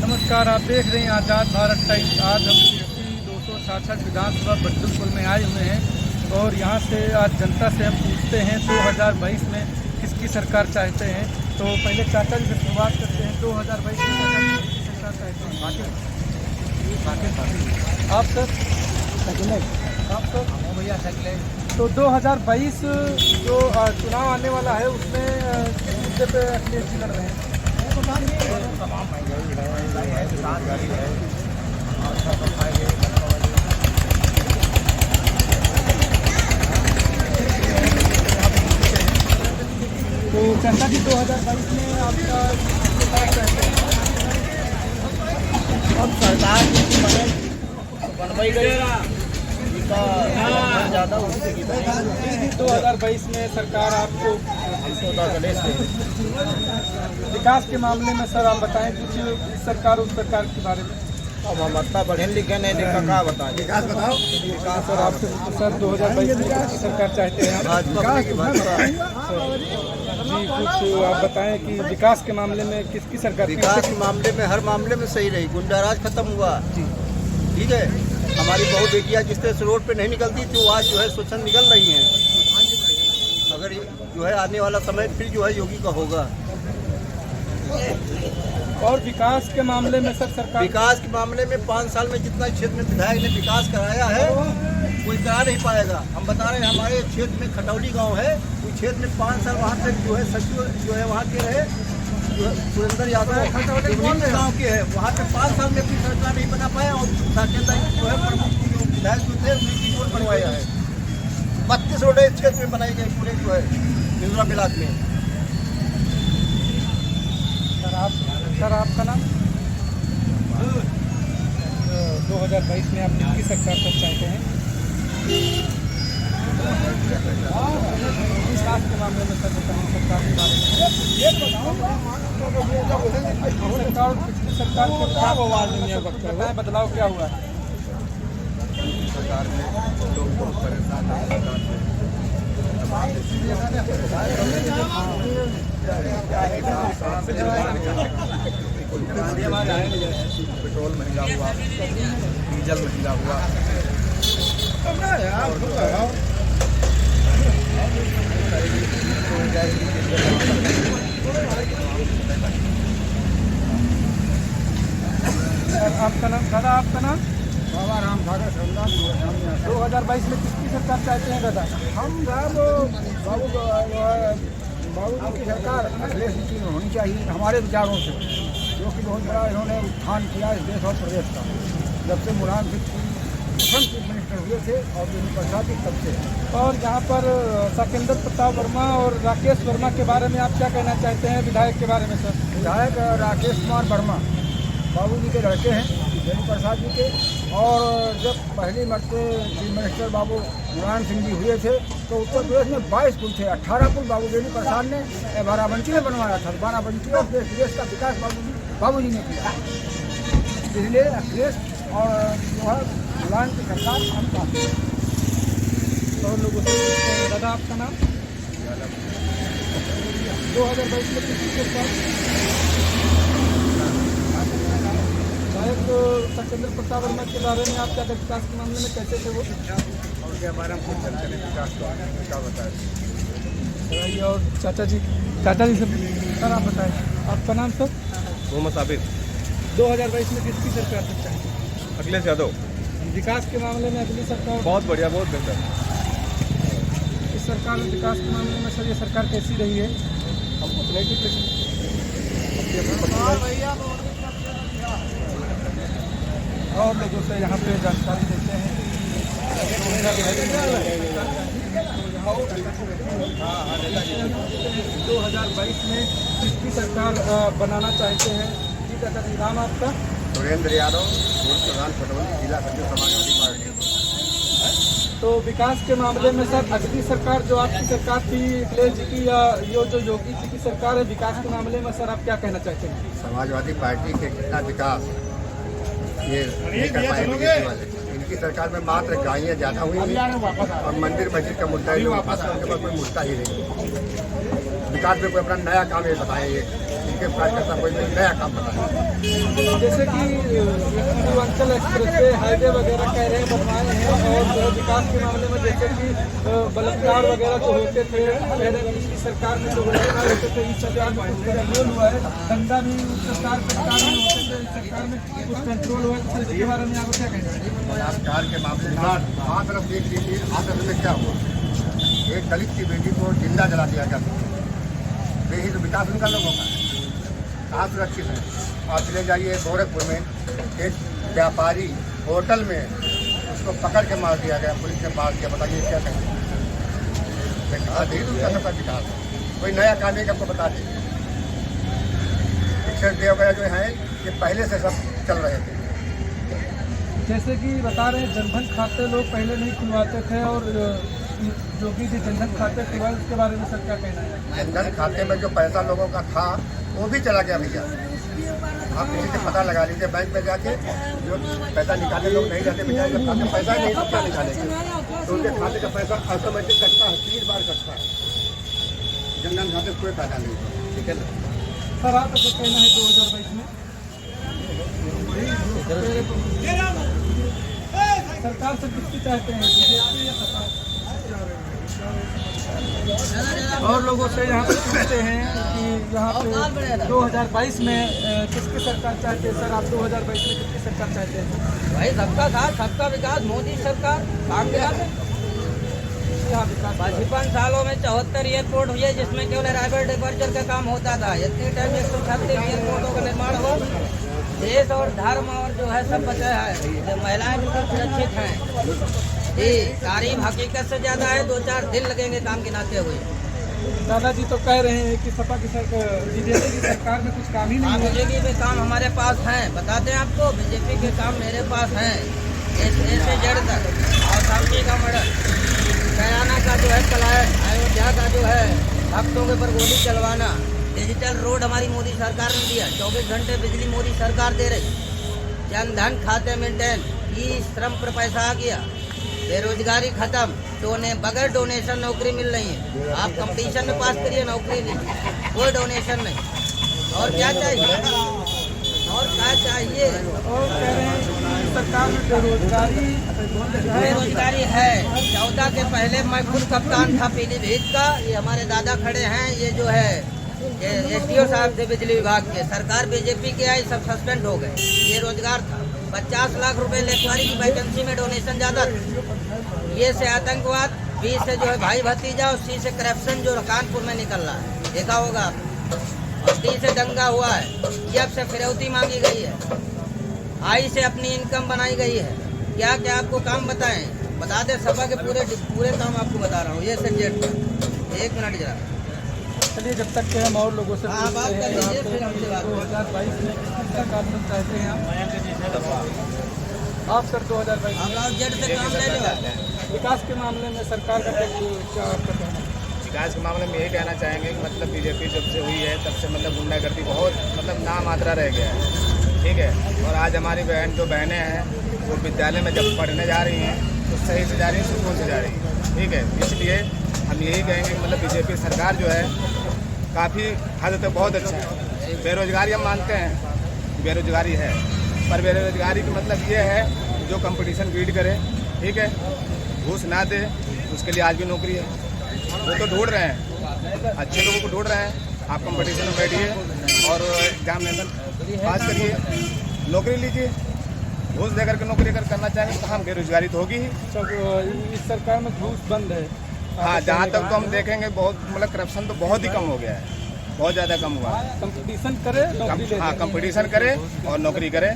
नमस्कार, आप देख रहे हैं आज़ाद भारत टाइम्स। आज हम 266 विधानसभा बद्दुलपुर में आए हुए हैं और यहाँ से आज जनता से हम पूछते हैं 2022 में किसकी सरकार चाहते हैं। तो पहले चाचा जी से शुरुआत करते हैं। 2022 में किसकी सरकार चाहते हैं? आप सर? आप सर? भैया तो 2022 जो चुनाव आने वाला है उसमें किस मुद्दे पे अखिलेश जी लड़ रहे हैं? तमाम महंगाई है, बेरोजगारी है, तो जनता जी 2022 में आपका अब सरकार बनवाई गई ज़्यादा उससे 2022 में सरकार आपको विकास के मामले में सर आप बताएं कुछ, सरकार उस सरकार के बारे में। अब हम इतना पढ़े लिखे नहीं लिखा क्या बताएं। विकास बताओ। विकास सर आपसे सर 2022 में किसकी सरकार चाहते हैं आप? जी कुछ आप बताएं कि विकास के मामले में किसकी सरकार? विकास के मामले में हर मामले में सही रही। गुंडाराज खत्म हुआ जी, ठीक है। हमारी बहु बेटियाँ जिस तरह से रोड पे नहीं निकलती थी वो आज जो है स्वच्छंद निकल रही हैं। अगर जो है आने वाला समय फिर जो है योगी का होगा। और विकास के मामले में सर सरकार? विकास के मामले में 5 साल में जितना क्षेत्र में विधायक ने विकास कराया है कोई करा नहीं पाएगा। हम बता रहे हैं हमारे क्षेत्र में खटौली गांव है, उस क्षेत्र में 5 साल वहाँ तक जो है सचिव जो है वहाँ के रहे सुरेंद्र यादव गाँव के है, वहाँ पे 5 साल में अपनी सरकार नहीं बना पाया और जो है प्रमुख जो विधायक जो थे उन्हें रोड बनवाया है। 32 रोडें इस क्षेत्र में बनाई गई पूरे जो है मिजोरम ब्लॉक में। सर आपका नाम? 2022 में आप किसकी सरकार को चाहते हैं? विकास के मामले में सर बताएं सरकार के बारे में। सरकार के बताएं बदलाव क्या हुआ है? सरकार में लोग बहुत परेशान पेट्रोल महंगा हुआ, डीजल महंगा हुआ। आपका नाम दादा? आपका नाम? बाबा राम सागर 2022 में किसकी सरकार चाहते हैं दादा? हम बाबू की सरकार अखिलेश जी की होनी चाहिए हमारे विचारों से, जो कि बहुत बड़ा इन्होंने उत्थान किया इस देश और प्रदेश का। जब से मुलायम सिंह चीफ मिनिस्टर हुए थे और बेनी प्रसाद जी तब से। और यहाँ पर सकेंद्र प्रताप वर्मा और राकेश वर्मा के बारे में आप क्या कहना चाहते हैं विधायक के बारे में सर? विधायक राकेश कुमार वर्मा बाबू जी के लड़के हैं बेनी प्रसाद जी के, और जब पहली मरते चीफ मिनिस्टर बाबू मुलायम सिंह जी हुए थे तो उत्तर प्रदेश में 22 पुल थे। 18 पुल बाबू बेनी प्रसाद ने बाराबंकी में बनवाया था। बाराबंकी और देश का विकास बाबू जी ने किया। इसलिए अखिलेश और जो है मुलायम की सरकार हम चाहते हैं। और लोगों से दादा आपका नाम? 2022 में किसकी सरकार? तो सकेंद्र प्रताप वर्मा के बारे में आप क्या विकास के मामले में कैसे थे वो? और क्या बारे में विकास क्या बताए? और चाचा जी से सर आप बताएं आपका नाम सर? मोहम्मद आबिद। 2022 में किसकी सरकार सकता है? अखिलेश यादव। विकास के मामले में अगली सरकार बहुत बढ़िया, बहुत बेहतर। इस सरकार में विकास के मामले में सर ये सरकार कैसी रही है? हम कुछ नहीं ठीक और लोगों से यहाँ पे जानकारी देते हैं। 2022 में किसकी सरकार बनाना चाहते हैं? जी दादा जी, नाम आपका? सुरेंद्र यादव, प्रधान खटौली, जिला सचिव समाजवादी पार्टी। तो विकास के मामले में सर अगली सरकार जो आपकी सरकार थी अखिलेश जी की या ये जो योगी जी की सरकार है, विकास के मामले में सर आप क्या कहना चाहते हैं? समाजवादी पार्टी के कितना विकास ये नहीं कर पाए वाले। इनकी सरकार में मात्र गाड़ियाँ ज़्यादा हुई और मंदिर मस्जिद का मुद्दा ही वापस उनके पास कोई मुद्दा ही नहीं। विकास में कोई अपना नया काम ये बताएं। के कार्यकर्ता कोई नया काम बता। जैसे कि पूर्वांचल एक्सप्रेसवे हाईवे वगैरह कह रहे हैं बनवाए हैं, और जो विकास के मामले में जैसे कि बलात्कार वगैरह जो होते थे पहले पिछली सरकार में जो बलात्कार होते थे, इस सरकार में कुछ कंट्रोल हुआ है। दंगा भी सरकार में होते थे, इस सरकार में कुछ कंट्रोल हुआ है। इसके बारे में आपको क्या कहना है? बलात्कार के मामले में वहाँ तरफ देख लीजिए, आंध्र में क्या हुआ, एक दलित की बेटी को जिंदा जला दिया गया। यही तो विकास उनका लोगों का कहाँ सुरक्षित है। आप चले जाइए गोरखपुर में, एक व्यापारी होटल में उसको पकड़ के मार दिया गया, पुलिस ने मार दिया। बताइए क्या कहेंगे? उनका सबका विकास है, कोई नया काम है कि आपको बता दें। शिक्षक डे वगैरह जो है ये पहले से सब चल रहे थे। जैसे कि बता रहे हैं जनधन खाते लोग पहले नहीं खुलवाते थे, और जो भी जनधन खाते खुलवाए उसके बारे में सर क्या कहना है? जनधन खाते में जो पैसा लोगों का था वो भी चला गया भैया। आप किसी से पता लगा लीजिए, बैंक में जाके जो पैसा निकाले लोग नहीं जाते भैया, जब खाते पैसा नहीं तो क्या निकालेंगे, तो उनके खाते का पैसा ऑटोमेटिक कटता है, 3 बार कटता है। जनधन खाते में कोई पैसा नहीं। ठीक है सर, आपका क्या कहना है 2022 में सरकार से किसकी चाहते हैं, बीजेपी या सपा? और लोगों से यहाँ पे पूछते हैं कि यहाँ पे 2022 में किसकी सरकार चाहते हैं? सर, आप 2022 में किसकी सरकार चाहते हैं? भाई सबका साथ सबका विकास, मोदी सरकार काम मिला है। यहाँ विकास 55 सालों में 74 एयरपोर्ट हुए, जिसमें केवल अराइवल डिपार्चर का काम होता था। इतनी टाइम 136 एयरपोर्टों का निर्माण हुआ। देश और धर्म और जो है सब बचा है, जो महिलाएं बिल्कुल सुरक्षित हैं। जी, तारीफ हकीकत से ज़्यादा है, 2-4 दिन लगेंगे काम गिनाते हुए। दादाजी तो कह रहे हैं कि सपा की सरकार, बीजेपी की सरकार में कुछ काम ही नहीं है। बीजेपी के काम हमारे पास हैं, बताते हैं आपको। बीजेपी के काम मेरे पास हैं, ए से जेड तक। और शांति का मर्डर, गयाना का जो है पलायन, अयोध्या का जो है भक्तों के ऊपर गोली चलवाना, डिजिटल रोड हमारी मोदी सरकार ने दिया, 24 घंटे बिजली मोदी सरकार दे रही, जनधन खाते मेंटेन, ई श्रम पर पैसा आ गया, बेरोजगारी खत्म, बगैर डोनेशन नौकरी मिल रही है। आप कंपटीशन में पास करिए, नौकरी नहीं, कोई डोनेशन नहीं। और क्या चाहिए? और क्या चाहिए? और कह रहे हैं कि सरकार में बेरोजगारी है। 14 के पहले मैं खुद कप्तान था पीलीभीत का। ये हमारे दादा खड़े हैं, ये जो है SDO साहब थे बिजली विभाग के। सरकार बीजेपी के आई, सब सस्पेंड हो गए। ये रोजगार था। 50 लाख रुपए लेखवारी की वैकेंसी में डोनेशन ज़्यादा था। ये से आतंकवाद, बी से जो है भाई भतीजा, और सी से करप्शन जो कानपुर में निकल रहा है, देखा होगा। और डी से दंगा हुआ है, जब से फिरौती मांगी गई है, आई से अपनी इनकम बनाई गई है। क्या क्या आपको काम बताएं? बता दें, सपा के पूरे काम आपको बता रहा हूँ। ये से जेड तक। 1 मिनट जरा। चलिए, जब तक के हम और लोगों से हाँ, बात कर लीजिए, फिर हमसे बात करें। 2022 में किसकी सरकार में चाहते हैं आप? सर 2022 आप जेड से काम ले लो। विकास के मामले में सरकार का क्या आपका कहना है? विकास के मामले में यही कहना चाहेंगे कि मतलब बीजेपी जब से हुई है तब से मतलब गुंडागर्दी बहुत मतलब नामात्रा रह गया है। ठीक है, और आज हमारी बहनें हैं वो विद्यालय में जब पढ़ने जा रही हैं तो सही से जा रही हैं, सुकून से जा रही हैं। ठीक है, इसलिए हम यही कहेंगे मतलब बीजेपी सरकार जो है काफ़ी हद तक बहुत अच्छा है। बेरोजगारी हम मानते हैं, बेरोजगारी है, पर बेरोजगारी का मतलब ये है जो कंपटीशन बीट करे। ठीक है, घूस ना दे, उसके लिए आज भी नौकरी है। वो तो ढूंढ रहे हैं, अच्छे लोगों को ढूंढ रहे हैं। आप कंपटीशन में बैठिए और एग्जामिनेशन पास करिए, नौकरी लीजिए। घूस दे करके नौकरी अगर करना चाहेंगे तो हम बेरोजगारी तो होगी ही। इस सरकार में घूस बंद है। हाँ, जहाँ तक तो हम देखेंगे बहुत मतलब करप्शन तो बहुत ही कम हो गया है, बहुत ज़्यादा कम हुआ है। कंपटीशन करे, नौकरी ले। हाँ, कंपटीशन करे और नौकरी करे।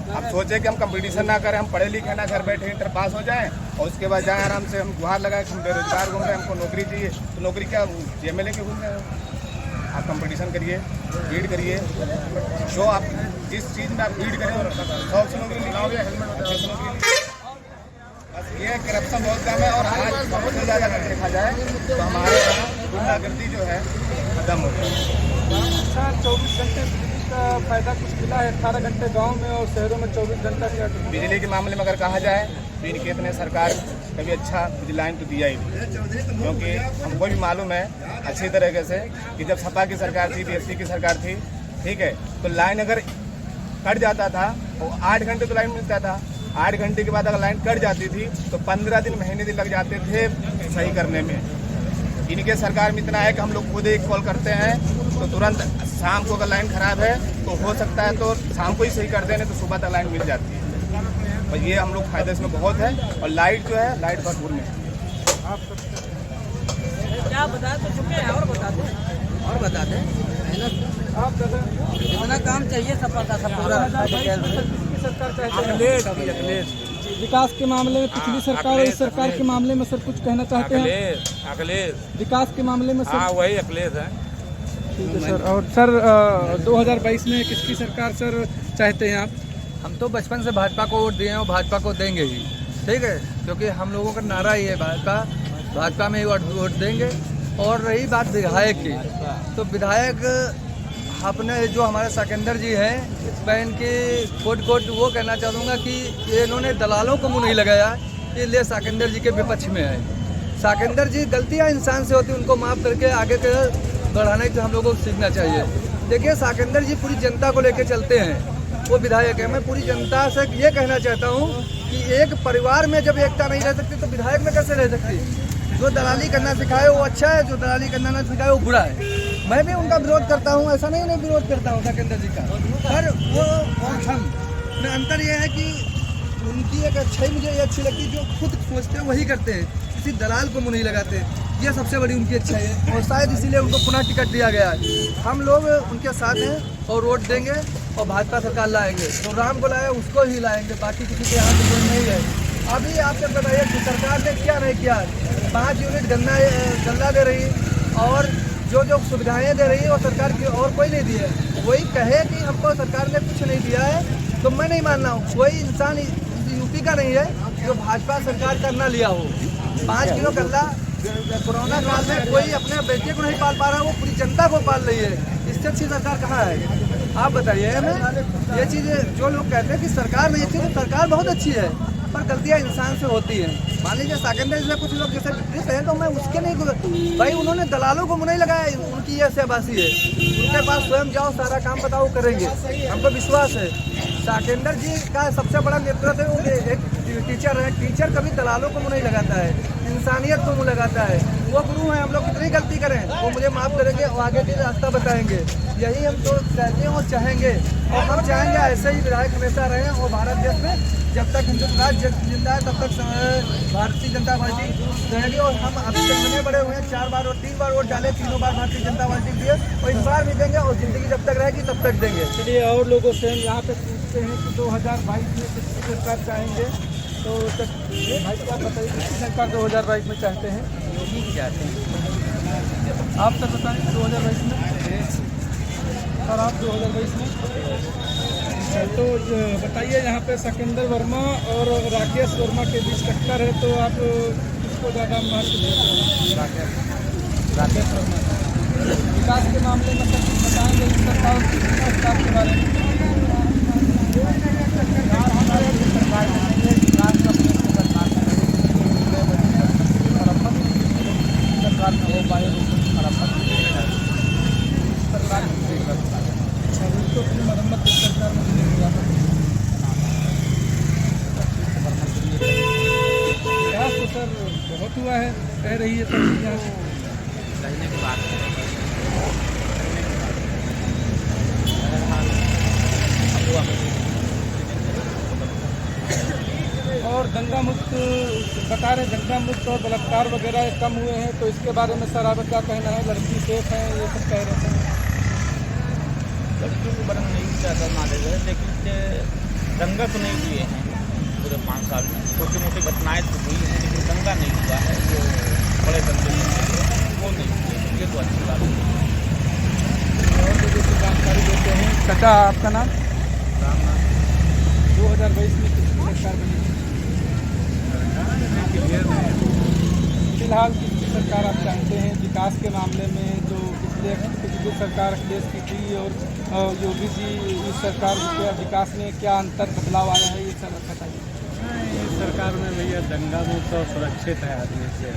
आप सोचे कि हम कंपटीशन ना करें, हम पढ़े लिखे ना, घर बैठे इंटर पास हो जाएं और उसके बाद जाएं आराम से हम गुहार लगाए कि हम बेरोजगार घूम रहे हैं, हमको नौकरी चाहिए। तो नौकरी क्या जेब में लेके घूम रहे हो? आप कंपटीशन करिए, लीड करिए, जो आप जिस चीज़ में आप लीड करें और 100 से नौकरी निकालोगे, हेलमेट अच्छे से नौकरी। बस ये करप्शन बहुत कम है। और आज बहुत ही ज़्यादा अगर देखा जाए तो हमारे यहाँ गुंडागर्दी जो है खत्म हो गई। अच्छा, 24 घंटे बिजली का फायदा कुछ मिला है? 18 घंटे गांव में और शहरों में 24 घंटा क्या? बिजली के मामले में अगर कहा जाए तो इनके इतने सरकार कभी अच्छा बिजली लाइन तो दिया ही नहीं, क्योंकि हमको भी मालूम है अच्छी तरीके से कि जब सपा की सरकार थी, BSP की सरकार थी, ठीक है, तो लाइन अगर कट जाता था और 8 घंटे तो लाइन मिलता था, 8 घंटे के बाद अगर लाइन कट जाती थी तो 15 दिन महीने दिन लग जाते थे सही करने में। इनके सरकार में इतना है कि हम लोग खुद एक कॉल करते हैं तो तुरंत शाम को अगर लाइन खराब है तो हो सकता है तो शाम को ही सही कर देने तो सुबह तक लाइन मिल जाती है। और ये हम लोग फायदा इसमें बहुत है। और लाइट जो है, लाइट भरपूर में क्या बता तो चुके हैं और बता दें आप दादा इतना काम चाहिए सपा का सब पूरा किसकी सरकार चाहते हैं? विकास के मामले में पिछली सरकार और इस सरकार के मामले में सर कुछ कहना चाहते हैं? अखिलेश विकास के मामले में सर? हाँ वही अखिलेश है। ठीक है सर। और सर 2022 में किसकी सरकार सर चाहते हैं आप? हम तो बचपन से भाजपा को वोट दिए हैं और भाजपा को देंगे ही, ठीक है, क्योंकि हम लोगों का नारा ही है भाजपा में ही वोट देंगे। और रही बात विधायक की, तो विधायक अपने जो हमारे साकेंद्र जी हैं, मैं इनकी कोट वो कहना चाहूँगा कि ये इन्होंने दलालों को मुँह नहीं लगाया कि ले साकेंद्र जी के विपक्ष में है। साकेंद्र जी गलतियाँ इंसान से होती, उनको माफ़ करके आगे के बढ़ाने से हम लोगों को सीखना चाहिए। देखिए साकेंद्र जी पूरी जनता को लेकर चलते हैं, वो विधायक है। मैं पूरी जनता से ये कहना चाहता हूँ कि एक परिवार में जब एकता नहीं रह सकती तो विधायक में कैसे रह सकती? जो दलाली करना सिखाए वो अच्छा है, जो दलाली करना ना सिखाए वो बुरा है। मैं भी उनका विरोध करता हूँ, ऐसा नहीं विरोध करता हूँ साकेंद्र जी का, पर वो और हम में अंतर ये है कि उनकी एक अच्छाई मुझे ये अच्छी लगती है, जो खुद सोचते हैं वही करते हैं, किसी दलाल को मुँह नहीं लगाते। ये सबसे बड़ी उनकी अच्छाई है और शायद इसीलिए उनको पुनः टिकट दिया गया है। हम लोग उनके साथ हैं और वोट देंगे और भाजपा सरकार लाएंगे। तो राम को लाए उसको ही लाएंगे, बाकी किसी के यहाँ से कोई नहीं है। अभी आपसे बताइए कि सरकार ने क्या नहीं किया। 5 यूनिट गन्ना दे रही और जो सुविधाएं दे रही है वो सरकार की और कोई नहीं दी है। वही कहे कि हमको सरकार ने कुछ नहीं दिया है तो मैं नहीं मान रहा हूँ। कोई इंसान यूपी का नहीं है जो भाजपा सरकार का ना लिया हो। 5 किलो गन्ना कोरोना काल में कोई अपने बेटे को नहीं पाल पा रहा, वो पूरी जनता को पाल रही है। इससे अच्छी सरकार कहाँ है? आप बताइए हमें। ये चीज़ जो लोग कहते हैं कि सरकार नहीं अच्छी, तो सरकार बहुत अच्छी है, पर गलतियाँ इंसान से होती हैं। मान लीजिए साकेंद्र से कुछ लोग जैसे विपरीत हैं तो मैं उसके नहीं, भाई उन्होंने दलालों को मुँह नहीं लगाया, उनकी ये सहबासी है। उनके पास स्वयं जाओ, सारा काम बताओ, करेंगे, हमको विश्वास है। साकेंद्र जी का सबसे बड़ा नेतृत्व है, वो एक टीचर है। टीचर कभी दलालों को मुँह नहीं लगाता है, इंसानियत को मुँह लगाता है। वो गुरु हैं। हम लोग कितनी गलती करें वो मुझे माफ़ करेंगे और आगे भी रास्ता बताएंगे। यही हम तो कहते हैं और चाहेंगे, और हम चाहेंगे ऐसे ही विधायक हमेशा रहें और भारत देश में जब तक हिंदुस्तान जिंदा है तब तक भारतीय जनता पार्टी रहेगी। और हम अभी तक बने बड़े हुए हैं, 4 बार और 3 बार वोट डाले, तीनों बार भारतीय जनता पार्टी दिए और इस बार भी देंगे और ज़िंदगी जब तक रहेगी तब तक देंगे। चलिए और लोगों से हम यहाँ पे पूछते हैं कि 2022 में किसकी सरकार चाहेंगे, तो भाई क्या बताइए किसकी सरकार 2022 में चाहते हैं? योगी की चाहते हैं। आप तो बताएं 2022 में सर, आप 2022 में तो बताइए। यहाँ पे साकेंद्र वर्मा और राकेश वर्मा के बीच टक्कर है, तो आप किसको ज़्यादा महत्व देते हैं? राकेश वर्मा। विकास के मामले में सब कुछ बताएंगे इस सरकार के बारे में। सर बहुत हुआ है, कह रही है सब कहने की बात और दंगा मुक्त बता रहे, दंगा मुक्त और बलात्कार वगैरह कम हुए हैं, तो इसके बारे में सर आपका क्या कहना है? लड़की सेफ है ये सब कह रहे थे। लड़कियों को बड़ा नहीं ज़्यादा नॉलेज है, लेकिन दंगा तो नहीं हुए हैं पूरे 5 साल में। छोटी मोटी घटनाएं तो हुई हैं लेकिन दंगा नहीं हुआ है, जो बड़े दंगे वो नहीं हुए। ये तो अच्छी बात है। और लोगों को जानकारी देते हैं। चाचा आपका नाम? राम नाम। 2022 में किसकी सरकार बनी? फिलहाल किसकी सरकार आप चाहते हैं विकास के मामले में? जो पिछली सरकार अखिलेश की थी और योगी जी इस सरकार के विकास में क्या अंतर बदलाव आया है, ये सब बताइए। इस सरकार में भैया दंगा मुक्त और सुरक्षित है आदमी से।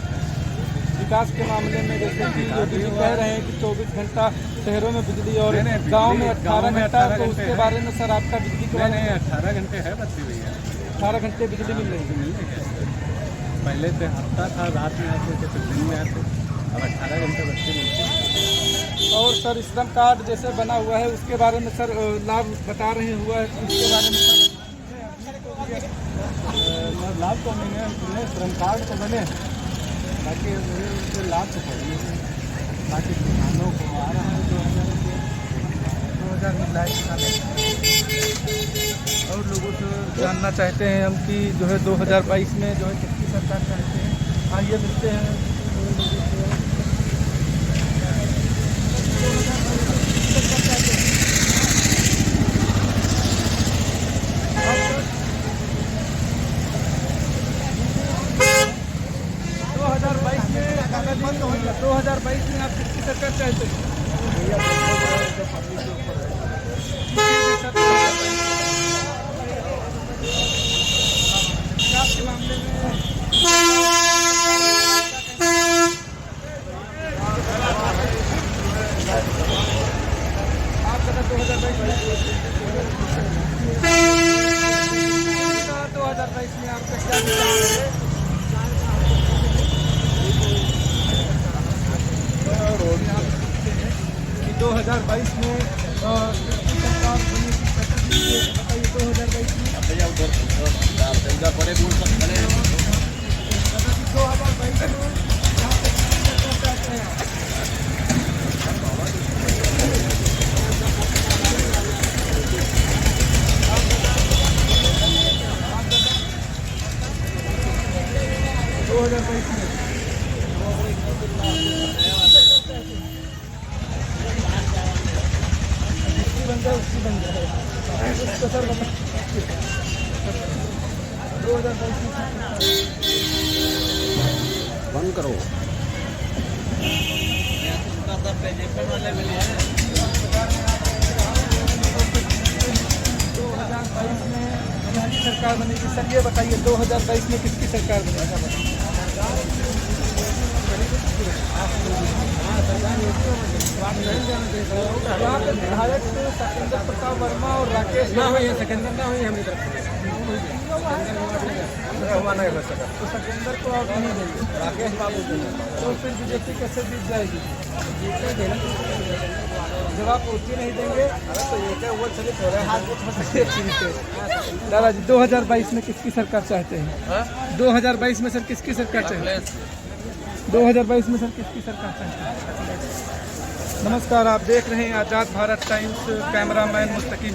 विकास के मामले में जैसे कि योगी जी कह रहे हैं कि 24 घंटा शहरों में बिजली और गांव में 18 घंटा, तो उसके बारे में सर आपका बिजली के बारे में? 18 घंटे है बत्ती भैया, 18 घंटे बिजली मिल रही है। पहले तो हफ्ता था, रात में आते थे, फिर दिन में आते, अब 18 घंटे बत्ती मिलती है। और सर श्रम कार्ड जैसे बना हुआ है उसके बारे में सर लाभ बता रहे हुआ है, उसके बारे में सर लाभ तो नहीं, श्रम कार्ड तो बने, बाकी उनके लाभ तो पड़े, बाकी किसानों को आ रहा है 2000 मिल रहा है किसानों। और लोगों से जानना चाहते हैं हम कि जो है 2022 में जो है किसकी सरकार चाहते हैं, आइए मिलते हैं। में 2022 में आप किसकी सरकार चाहते हैं? विकास के मामले में आप कहते 2022 में आपका क्या विचार है? 2022 में सरकार बनी थी, बताइए 2022 में 2022 बन जाए उसकी बन जाए उसको सर बता 2022 बंद करो। वाले मिले हैं 2022 में हमारी सरकार बनेगी। सर ये बताइए 2022 में किसकी सरकार बनेगी? यहाँ पे विधायक सत्येंद्र प्रताप वर्मा और राकेश ना हुई है, सत्येंद्र ना हुई हमारी तरफ तो सत्येंद्र को आप नहीं देंगे, राकेश बाबू तो फिर बीजेपी कैसे जीत जाएगी? जब आप उतनी नहीं देंगे तो ये वो चलित हो रहा है। दादा जी 2022 में किसकी सरकार चाहते हैं? 2022 में सर किसकी सरकार चाहते हैं? 2022 में सर किसकी सरकार चाहते हैं? नमस्कार, आप देख रहे हैं आज़ाद भारत टाइम्स, कैमरामैन मुस्तकीम।